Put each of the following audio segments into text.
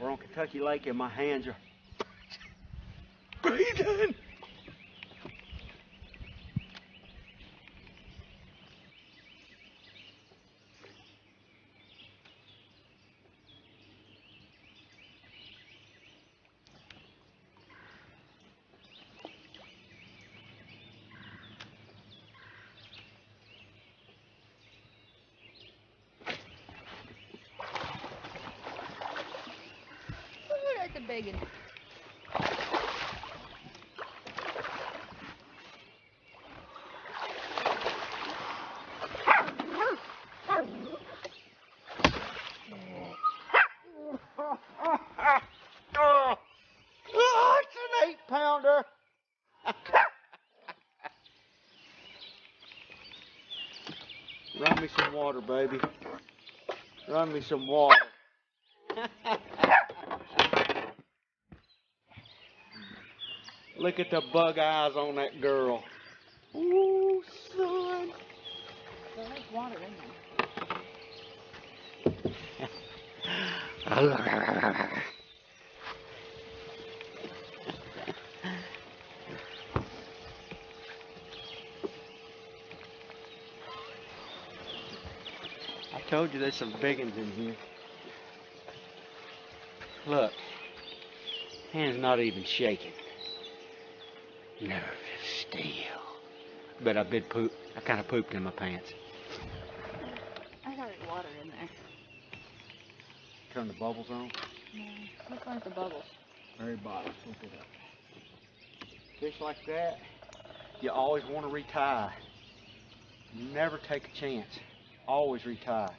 We're on Kentucky Lake and my hands are breathing. That's a big one. Oh, it's an 8-pounder. Run me some water, baby. Run me some water. Look at the bug eyes on that girl. Ooh, son. There's water in there. I told you there's some big ones in here. Look, hand's not even shaking. Nerve still. But I did poop. I kind of pooped in my pants. I thought there was water in there. Turn the bubbles on. No, look like the bubbles. Very bottom. Look it up. Fish like that, you always want to retie. Never take a chance. Always retie.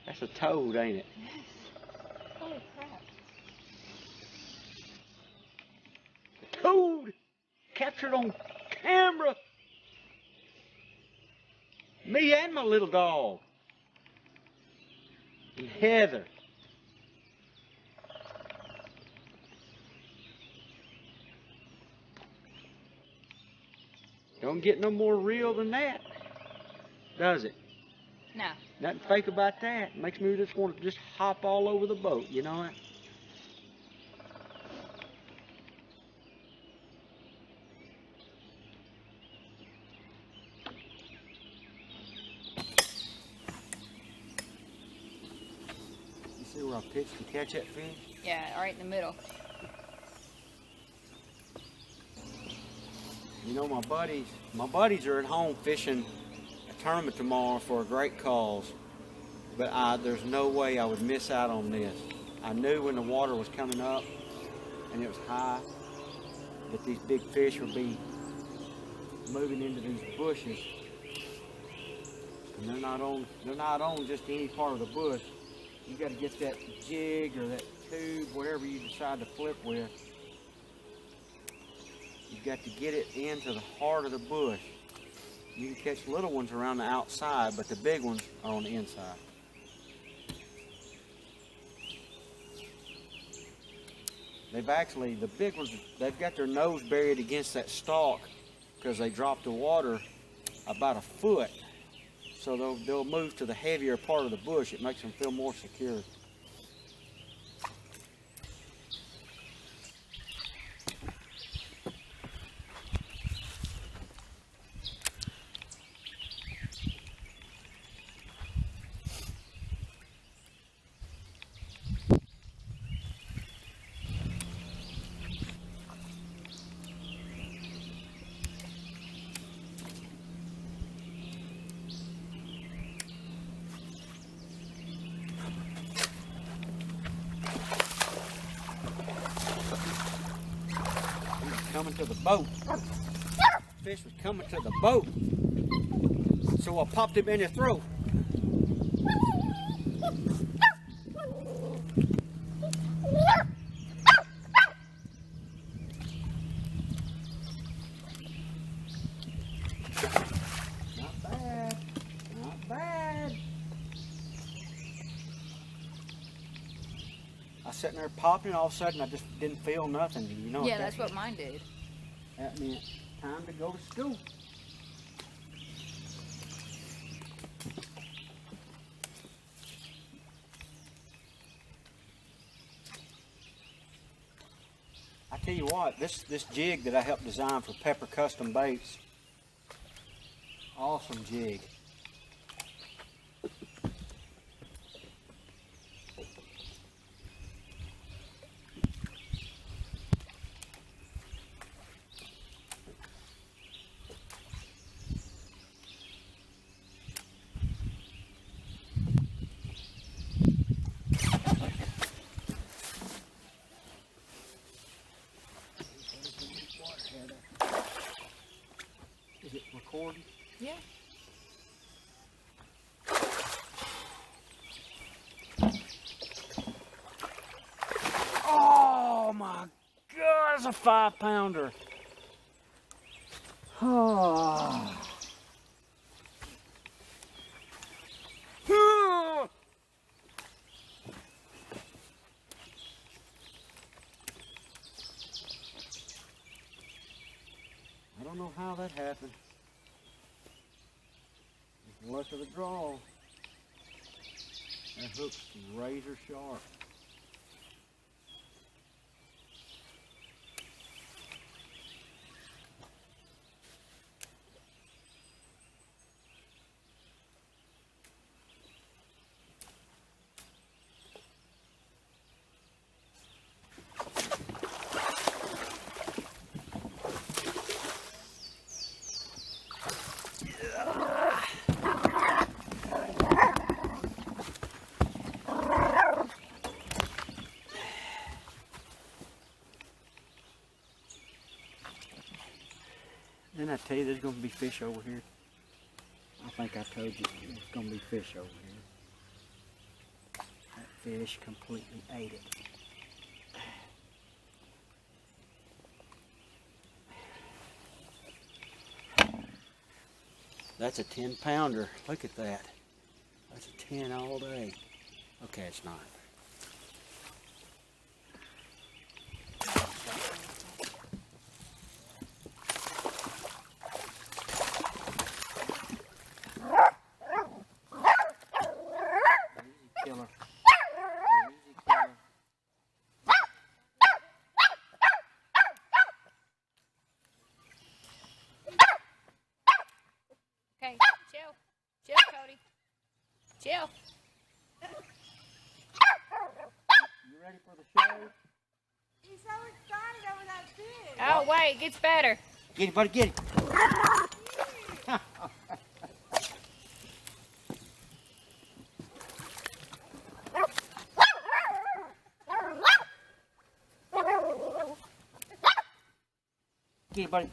That's a toad, ain't it? Yes. Holy crap. Toad! Captured on camera! Me and my little dog. And Heather. Don't get no more real than that, does it? No. Nothing fake about that. Makes me just want to just hop all over the boat, you know it? You see where I pitched to catch that fish? Yeah, right in the middle. You know, my buddies are at home fishing a tournament tomorrow for a great cause. But there's no way I would miss out on this. I knew when the water was coming up and it was high that these big fish would be moving into these bushes. And they're not on just any part of the bush. You got to get that jig or that tube, whatever you decide to flip with. You've got to get it into the heart of the bush. You can catch little ones around the outside, but the big ones are on the inside. The big ones, they've got their nose buried against that stalk because they dropped the water about a foot. So they'll move to the heavier part of the bush. It makes them feel more secure. Coming to the boat. Fish was coming to the boat. So I popped him in the throat. Not bad. Not bad. I was sitting there popping and all of a sudden I just didn't feel nothing, you know. Yeah, that's what mine did. That meant Time to go to school. I tell you what, this jig that I helped design for Pepper Custom Baits, awesome jig. Is it recording? Yeah. Oh my God, it's a 5-pounder. Oh. I don't know how that happened. It's the luck of the draw. That hook's razor sharp. Didn't I tell you there's going to be fish over here? I think I told you there's going to be fish over here. That fish completely ate it. That's a 10-pounder. Look at that. That's a 10 all day. Okay, it's not. Killer. Easy killer. Okay, chill. Chill, Cody. Chill. You ready for the show? He's so excited over that fish. Oh, wait, it gets better. Get it, buddy, get it. Get it, buddy.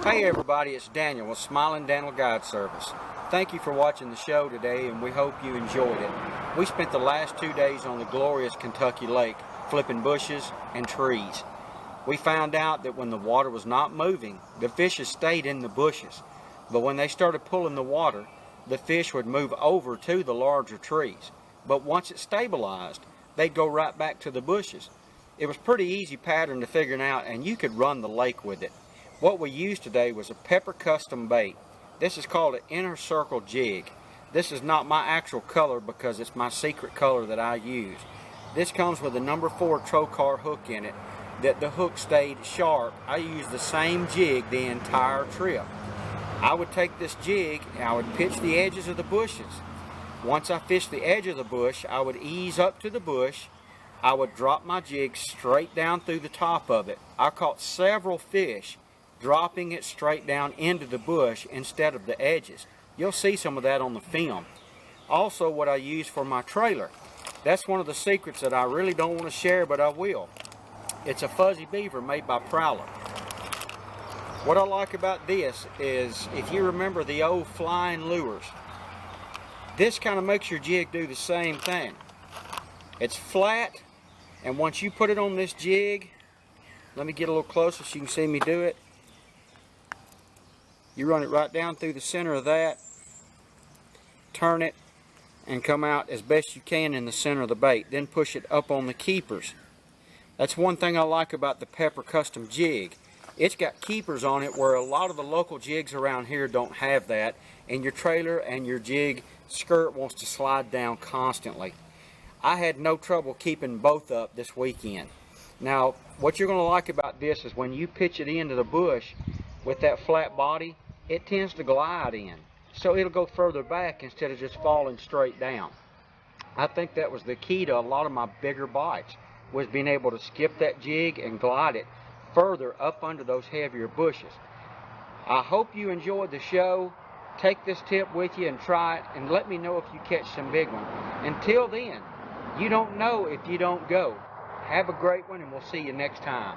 Hey everybody, it's Daniel with Smiling Daniel Guide Service. Thank you for watching the show today, and we hope you enjoyed it. We spent the last 2 days on the glorious Kentucky Lake, flipping bushes and trees. We found out that when the water was not moving, the fishes stayed in the bushes. But when they started pulling the water, the fish would move over to the larger trees. But once it stabilized, they'd go right back to the bushes. It was pretty easy pattern to figure out, and you could run the lake with it. What we used today was a Pepper Custom Bait. This is called an inner circle jig. This is not my actual color because it's my secret color that I use. This comes with a number 4 trocar hook in it that the hook stayed sharp. I used the same jig the entire trip. I would take this jig and I would pitch the edges of the bushes. Once I fished the edge of the bush, I would ease up to the bush. I would drop my jig straight down through the top of it. I caught several fish dropping it straight down into the bush instead of the edges. You'll see some of that on the film. Also, what I use for my trailer. That's one of the secrets that I really don't want to share, but I will. It's a fuzzy beaver made by Prowler. What I like about this is, if you remember the old flying lures, this kind of makes your jig do the same thing. It's flat, and once you put it on this jig, let me get a little closer so you can see me do it. You run it right down through the center of that, turn it, and come out as best you can in the center of the bait. Then push it up on the keepers. That's one thing I like about the Pepper Custom jig. It's got keepers on it where a lot of the local jigs around here don't have that, and your trailer and your jig skirt wants to slide down constantly. I had no trouble keeping both up this weekend. Now, what you're going to like about this is when you pitch it into the bush with that flat body, it tends to glide in. So it'll go further back instead of just falling straight down. I think that was the key to a lot of my bigger bites, was being able to skip that jig and glide it further up under those heavier bushes. I hope you enjoyed the show. Take this tip with you and try it, and let me know if you catch some big ones. Until then, you don't know if you don't go. Have a great one, and we'll see you next time.